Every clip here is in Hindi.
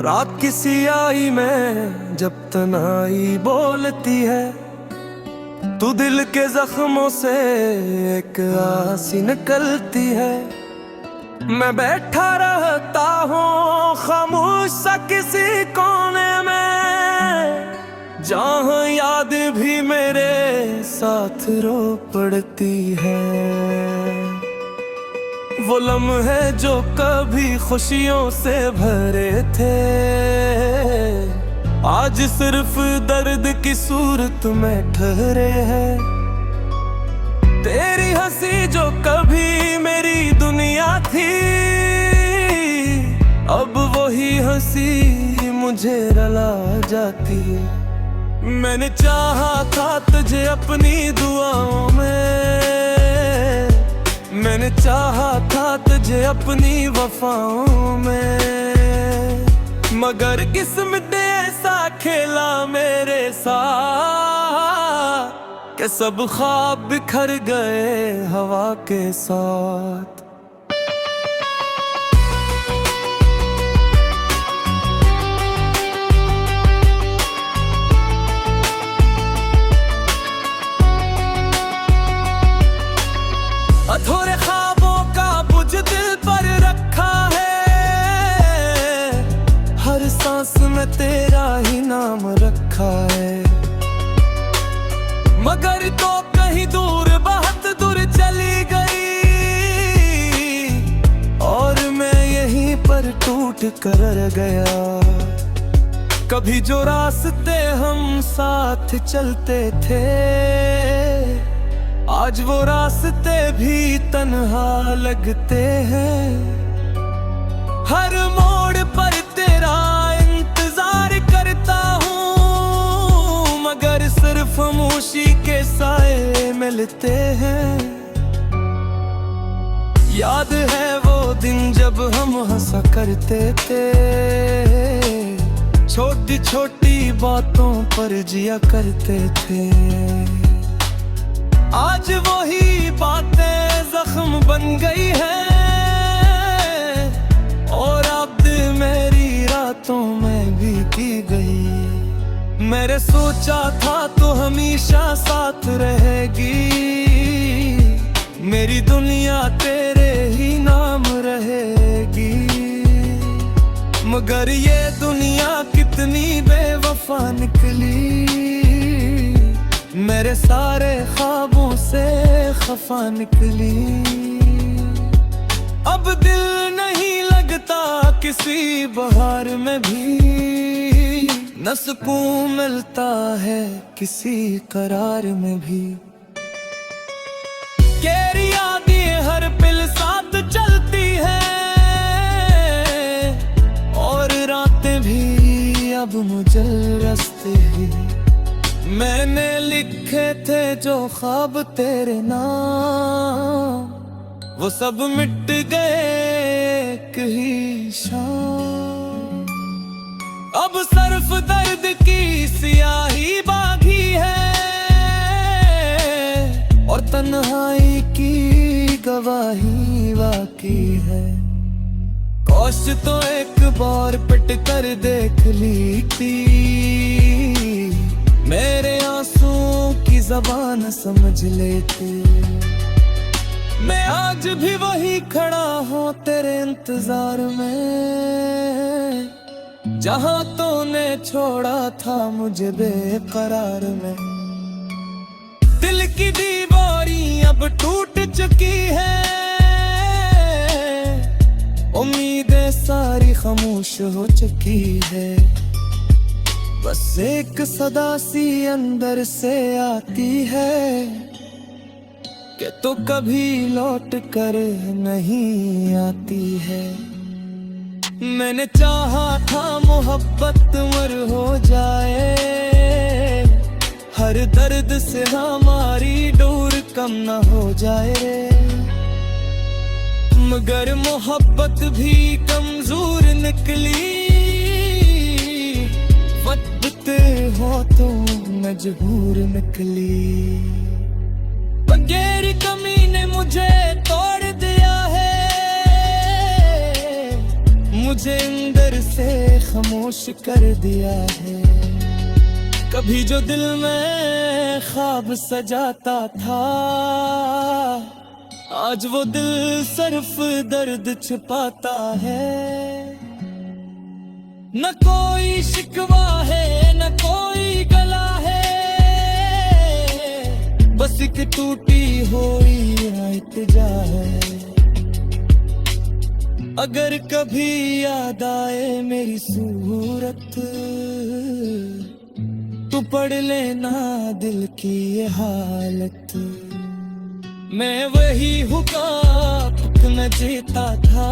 रात की सियाही में जब तन्हाई बोलती है, तू दिल के जख्मों से एक आसी निकलती है। मैं बैठा रहता हूँ खामोश सा किसी कोने में, जहाँ याद भी मेरे साथ रो पड़ती है। वो लम्हे जो कभी खुशियों से भरे थे, आज सिर्फ दर्द की सूरत में ठहरे हैं। तेरी हंसी जो कभी मेरी दुनिया थी, अब वही हंसी मुझे रुला जाती है। मैंने चाहा था तुझे अपनी दुआओं में, मैंने चाहा था तुझे अपनी वफाओं में, मगर किस्मत ने ऐसा खेला मेरे साथ कि सब ख्वाब बिखर गए हवा के साथ। अधूरे ख्वाबों का बुझ दिल पर रखा है, हर सांस में तेरा ही नाम रखा है। मगर तो कहीं दूर बहुत दूर चली गई, और मैं यहीं पर टूट कर रह गया। कभी जो रास्ते हम साथ चलते थे, आज वो रास्ते भी तन्हा लगते हैं। हर मोड़ पर तेरा इंतजार करता हूँ, मगर सिर्फ खामोशी के साए मिलते हैं। याद है वो दिन जब हम हंसा करते थे, छोटी छोटी बातों पर जिया करते थे। आज वही बातें जख्म बन गई है, और अब मेरी रातों में भी की गई। मैंने सोचा था तो हमेशा साथ रहेगी, मेरी दुनिया तेरे ही नाम रहेगी। मगर ये दुनिया कितनी बेवफा निकली, मेरे सारे ख्वाबों से खफा निकली। अब दिल नहीं लगता किसी बहार में भी, न सुकून मिलता है किसी करार में भी। तेरी यादें हर पल साथ चलती है, और रातें भी अब मुझल रस्ते ही। मैंने लिखे थे जो ख्वाब तेरे नाम, वो सब मिट गए कहीं शाम। अब सिर्फ दर्द की सियाही बाकी है, और तन्हाई की गवाही बाकी है। काश तो एक बार पिट कर देख ली थी, मेरे आंसुओं की जबान समझ लेते। मैं आज भी वही खड़ा हूँ तेरे इंतजार में, जहाँ तूने छोड़ा था मुझे बेकरार में। दिल की दीवारी अब टूट चुकी है, उम्मीदें सारी खामोश हो चुकी है। बस एक सदा सी अंदर से आती है कि तो कभी लौट कर नहीं आती है। मैंने चाहा था मोहब्बत मर हो जाए, हर दर्द से हमारी डोर कम न हो जाए। मगर मोहब्बत भी कमजोर निकली, हो तो मजबूर निकली। बगैर कमी ने मुझे तोड़ दिया है, मुझे अंदर से खामोश कर दिया है। कभी जो दिल में ख्वाब सजाता था, आज वो दिल सिर्फ दर्द छिपाता है। न कोई शिकवा है न कोई गला है, बस एक टूटी हुई इल्तिजा है। अगर कभी याद आए मेरी सूरत, तू पढ़ लेना दिल की ये हालत। मैं वही हुक्म न जीता था,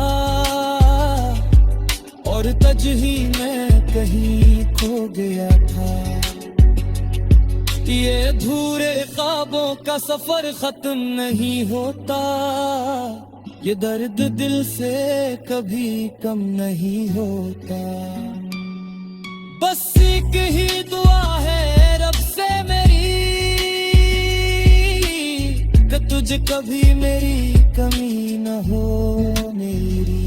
और तज ही मैं कहीं खो गया था। ये अधूरे ख्वाबों का सफर खत्म नहीं होता, ये दर्द दिल से कभी कम नहीं होता। बस एक ही दुआ है रब से मेरी, कि तुझे कभी मेरी कमी न हो मेरी।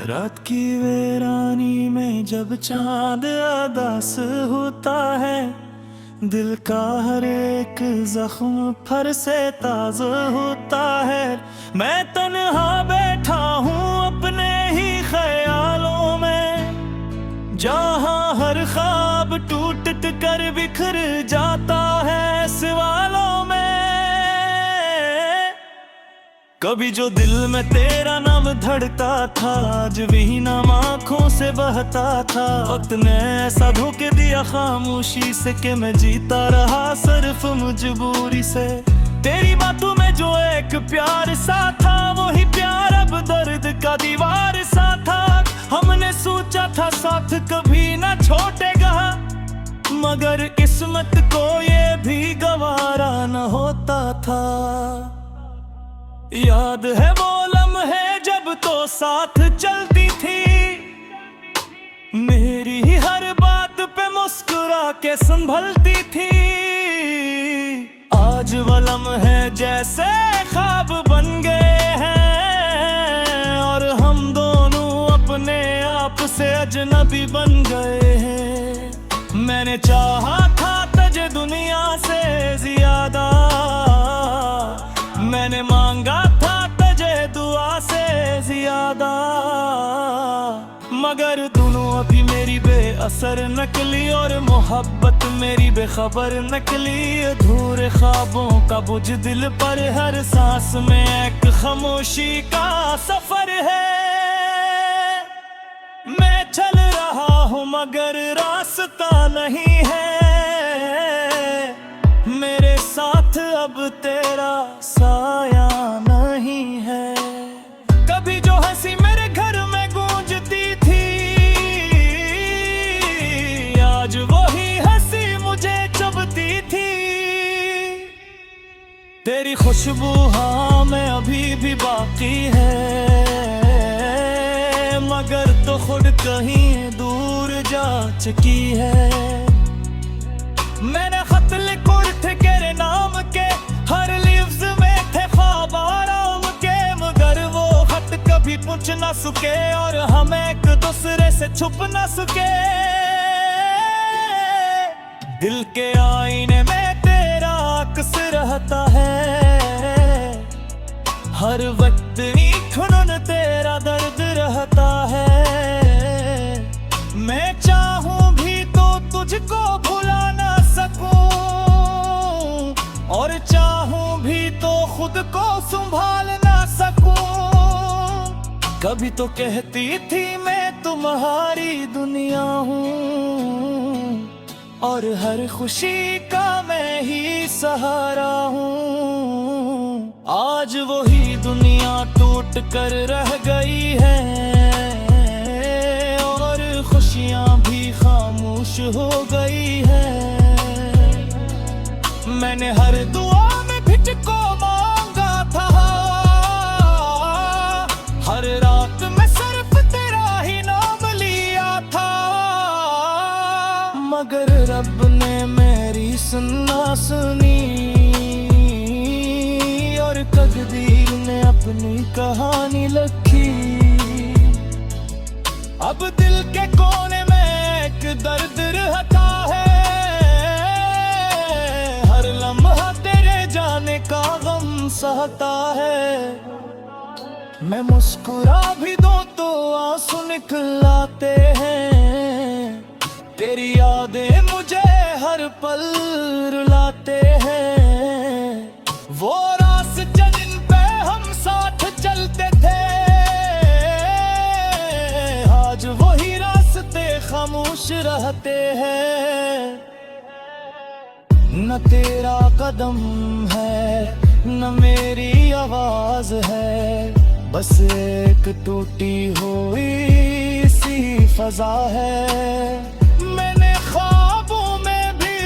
रात की वीरानी में जब चांद अदास होता है, दिल का हर एक जख्म फर से ताज़ा होता है। मैं तन्हा बैठा हूँ अपने ही ख्यालों में, जहाँ हर ख्वाब टूट कर बिखर जाता है सवालों में। कभी जो दिल में तेरा नाम धड़कता था, आज भी नाम आँखों से बहता था। वक्त ने ऐसा धोखे दिया खामोशी से, कि मैं जीता रहा सिर्फ मजबूरी से। तेरी बातों में जो एक प्यार सा था, वही प्यार अब दर्द का दीवार सा था। हमने सोचा था साथ कभी ना छूटेगा, मगर किस्मत को ये भी गवारा न होता था। याद है वो लम्हे जब तो साथ चलती थी, मेरी ही हर बात पे मुस्कुरा के संभलती थी। आज वो लम्हे जैसे ख्वाब बन गए हैं, और हम दोनों अपने आप से अजनबी बन गए हैं। मैंने चाहा था तुझे दुनिया से ज्यादा, मैंने मांगा था तुझे दुआ से ज्यादा, मगर दोनों अभी मेरी बेअसर निकली, और मोहब्बत मेरी बेखबर निकली। अधूरे ख्वाबों का बोझ दिल पर, हर सांस में एक खामोशी का सफर है। मैं चल रहा हूँ मगर रास्ता नहीं है, मेरे साथ अब तेरा साया नहीं है। कभी जो हंसी मेरे घर में गूंजती थी, आज वही हंसी मुझे चुभती थी। तेरी खुशबू हाँ में अभी भी बाकी है, मगर तो खुद कहीं दूर जा चुकी है। मैंने खत लिखे थे तेरे नाम के, हर लिफ्ज में थे ख्वाब आराम के, मगर वो खत कभी पूछ ना सके, और हम एक दूसरे से छुप ना सके। दिल के आईने में तेरा अक्स रहता है, हर वक्त खुनन तेरा दर्द रहता है। मैं चाहूं भी तो तुझको भुला ना सकूं, और चाहूं भी तो खुद को संभाल ना सकूं। कभी तो कहती थी मैं तुम्हारी दुनिया हूँ, और हर खुशी का मैं ही सहारा हूँ। आज वही दुनिया टूट कर रह गई है, और खुशियाँ हो गई है। मैंने हर दुआ में भी तुझको मांगा था, हर रात में सिर्फ तेरा ही नाम लिया था। मगर रब ने मेरी सुनना सुनी और तकदीर ने अपनी कहानी लिखी। अब दिल के कोने में एक दर्द रहता है, हर लम्हा तेरे जाने का गम सहता है। मैं मुस्कुरा भी दूं तो आंसू निकल आते हैं, तेरी यादें मुझे हर पल रुलाते हैं। वो रास्ते जिन पे हम साथ चलते थे, आज वही रास्ते खामोश रहते हैं। न तेरा कदम है न मेरी आवाज है, बस एक टूटी हुई सी फजा है। मैंने ख्वाबों में भी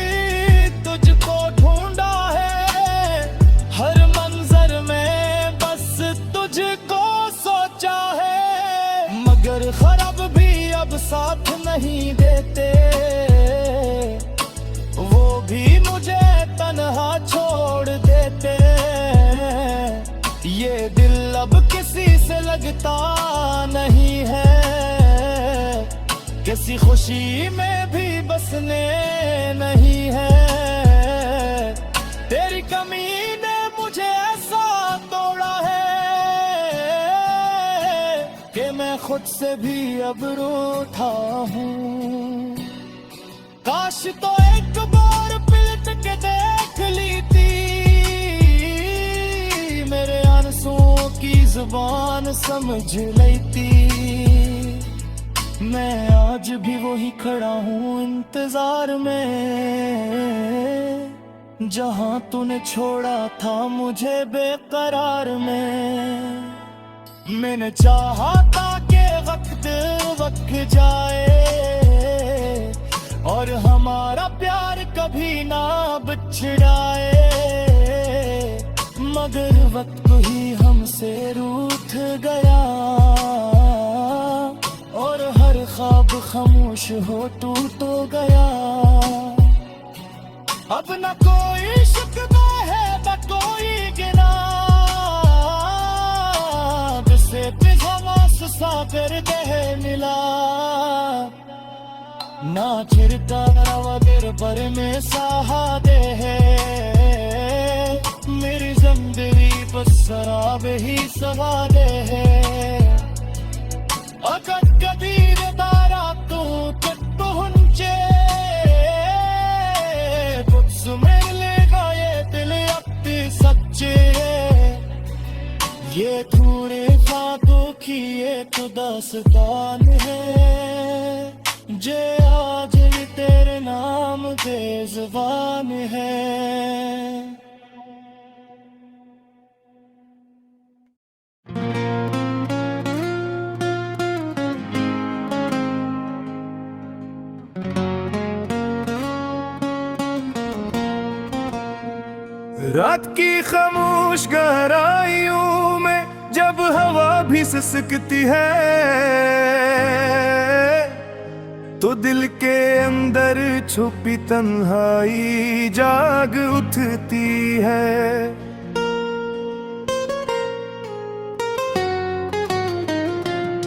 तुझको ढूंढा है, हर मंजर में बस तुझको सोचा है। मगर खराब भी अब साथ नहीं देते, वो भी मुझे तन्हा छोड़ देते। ये दिल अब किसी से लगता नहीं है, किसी खुशी में भी बसने नहीं है। तेरी कमी ने मुझे ऐसा तोड़ा है कि मैं खुद से भी अब रोता हूँ। काश तो एक बार पलट के देख ली थी, मेरे आंसुओं की जुबान समझ लेती। मैं आज भी वही खड़ा हूँ इंतजार में, जहाँ तूने छोड़ा था मुझे बेकरार में। मैंने चाहा था कि वक्त जाए और हमारा प्यार कभी ना बिछड़ाए, मगर वक्त ही हमसे रूठ गया और हर ख्वाब खामोश हो टूट गया। अब न कोई शिकवा है न कोई गिला, जिसे पिघावास सागर दह मिला। ना चिरता वगर पर में सहा दे है, मेरी जिंदगी बस शराब ही सवा दे है। अगर कदीर दारा तू पहुंचे, कुछ मिल लेगा ये दिल अपने सच्चे। ये थोड़े बातों की एक दास्तान है, जे आज भी तेरे नाम पे ज़ुबान है। रात की खामोश गहराइयों में जब हवा भी सिसकती है, तो दिल के अंदर छुपी तन्हाई जाग उठती है।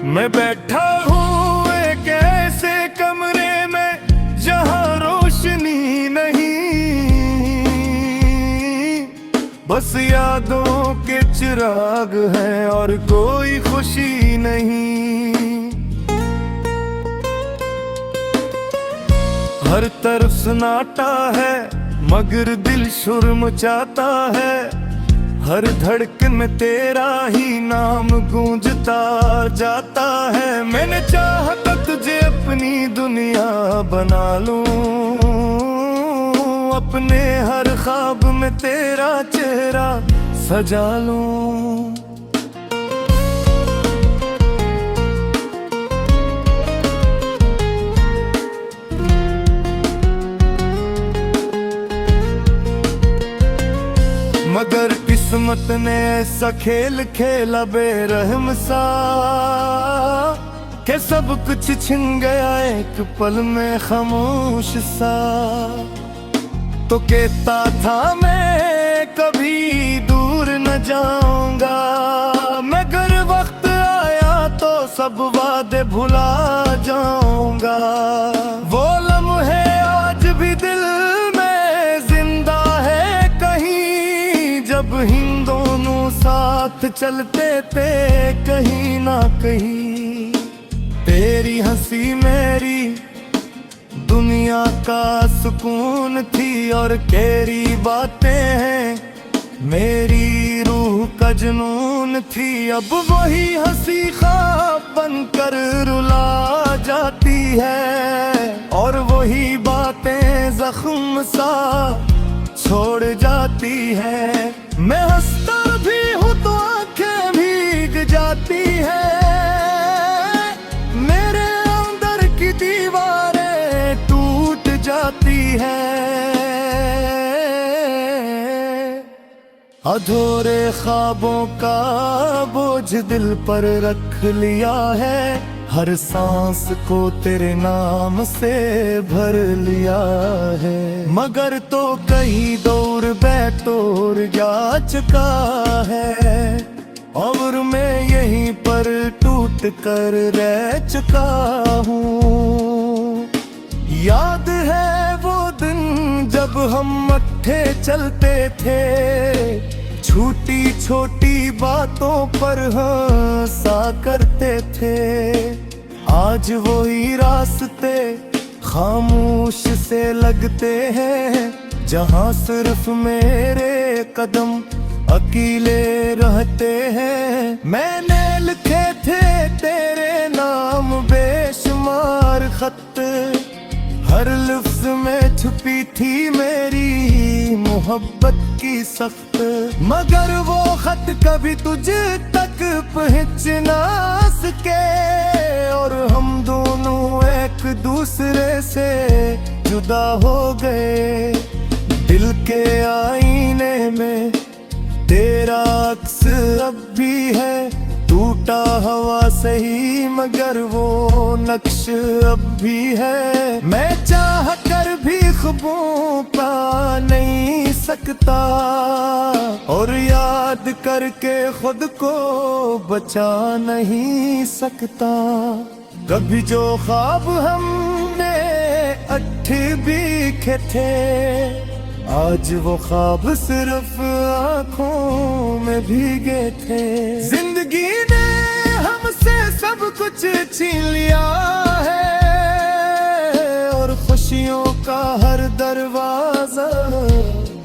मैं बैठा हूँ एक ऐसे कमरे में जहाँ रोशनी नहीं, बस यादों के चिराग हैं और कोई खुशी नहीं। हर तरफ सन्नाटा है मगर दिल शोर मचाता है, हर धड़कन में तेरा ही नाम गूंजता जाता है। मैंने चाहा था तुझे अपनी दुनिया बना लूं, अपने हर ख्वाब में तेरा चेहरा सजा लूं। मगर किस्मत ने ऐसा खेल खेला बेरहम सा कि सब कुछ छिन गया एक पल में खामोश सा। तो कहता था मैं कभी दूर न जाऊंगा, मगर वक्त आया तो सब वादे भुला जाऊंगा। वो लम्हे आज भी दिल में जिंदा है कहीं, जब हम दोनों साथ चलते थे कहीं ना कहीं। तेरी हंसी मेरी दुनिया का सुकून थी, और तेरी बातें हैं मेरी रूह का जुनून थी। अब वही हंसी ख्वाब बनकर रुला जाती है, और वही बातें जख्म सा छोड़ जाती है। मैं हंसता भी हूँ तो आंखें भीग जाती है, मेरे अंदर की दीवारें टूट जाती है। अधूरे ख्वाबों का बोझ दिल पर रख लिया है, हर सांस को तेरे नाम से भर लिया है। मगर तो कहीं दूर बैठोर जा चुका है, और मैं यहीं पर टूट कर रह चुका हूँ। याद है वो दिन जब हम मट्ठे चलते थे, छोटी छोटी बातों पर हंसा करते थे। आज वही रास्ते खामोश से लगते हैं, जहाँ सिर्फ मेरे कदम अकेले रहते हैं। मैंने लिखे थे तेरे नाम बेशुमार खत, हर लफ्ज में छुपी थी मेरी मोहब्बत की सख्त। मगर वो खत कभी तुझे तक पहुंच ना सके, और हम दोनों एक दूसरे से जुदा हो गए। दिल के आईने में तेरा अक्स अब भी है, टूटा हवा सही मगर वो नक्श अब भी है। मैं चाह कर भी ख्वाबों पा नहीं सकता, और याद करके खुद को बचा नहीं सकता। कभी जो ख्वाब हमने अट्ठ बीखे थे, आज वो ख्वाब सिर्फ आंखों में भीगे थे। जिंदगी ने हमसे सब कुछ छीन लिया है, और खुशियों का हर दरवाजा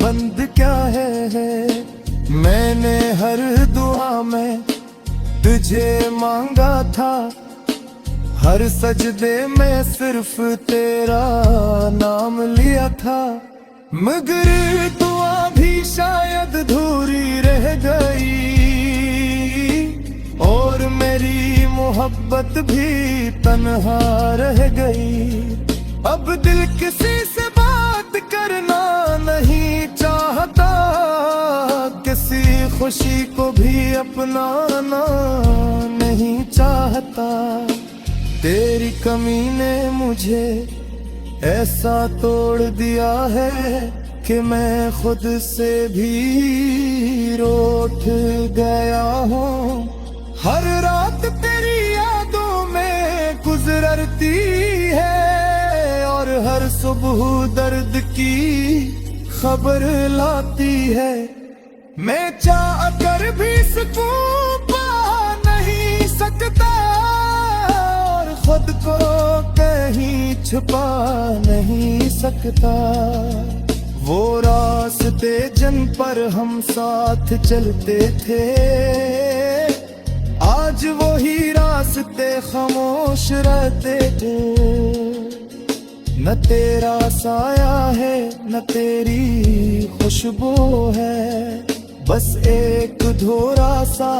बंद क्या है। मैंने हर दुआ में तुझे मांगा था, हर सजदे में सिर्फ तेरा नाम लिया था। मगर दुआ भी शायद अधूरी रह गई, और मेरी मोहब्बत भी तन्हा रह गई। अब दिल किसी से बात करना नहीं चाहता, किसी खुशी को भी अपनाना नहीं चाहता। तेरी कमी ने मुझे ऐसा तोड़ दिया है कि मैं खुद से भी रूठ गया हूँ। हर रात तेरी यादों में गुजरती है, और हर सुबह दर्द की खबर लाती है। मैं चाह कर भी सुकून पा नहीं सकता, और खुद को कहीं छुपा नहीं सकता। वो रास्ते जिन पर हम साथ चलते थे, आज वही रास्ते खामोश रहते थे। न तेरा साया है न तेरी खुशबू है, बस एक धोरा सा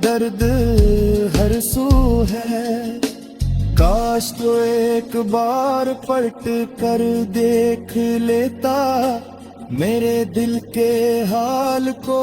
दर्द हर सू है। काश तो एक बार पलट कर देख लेता, मेरे दिल के हाल को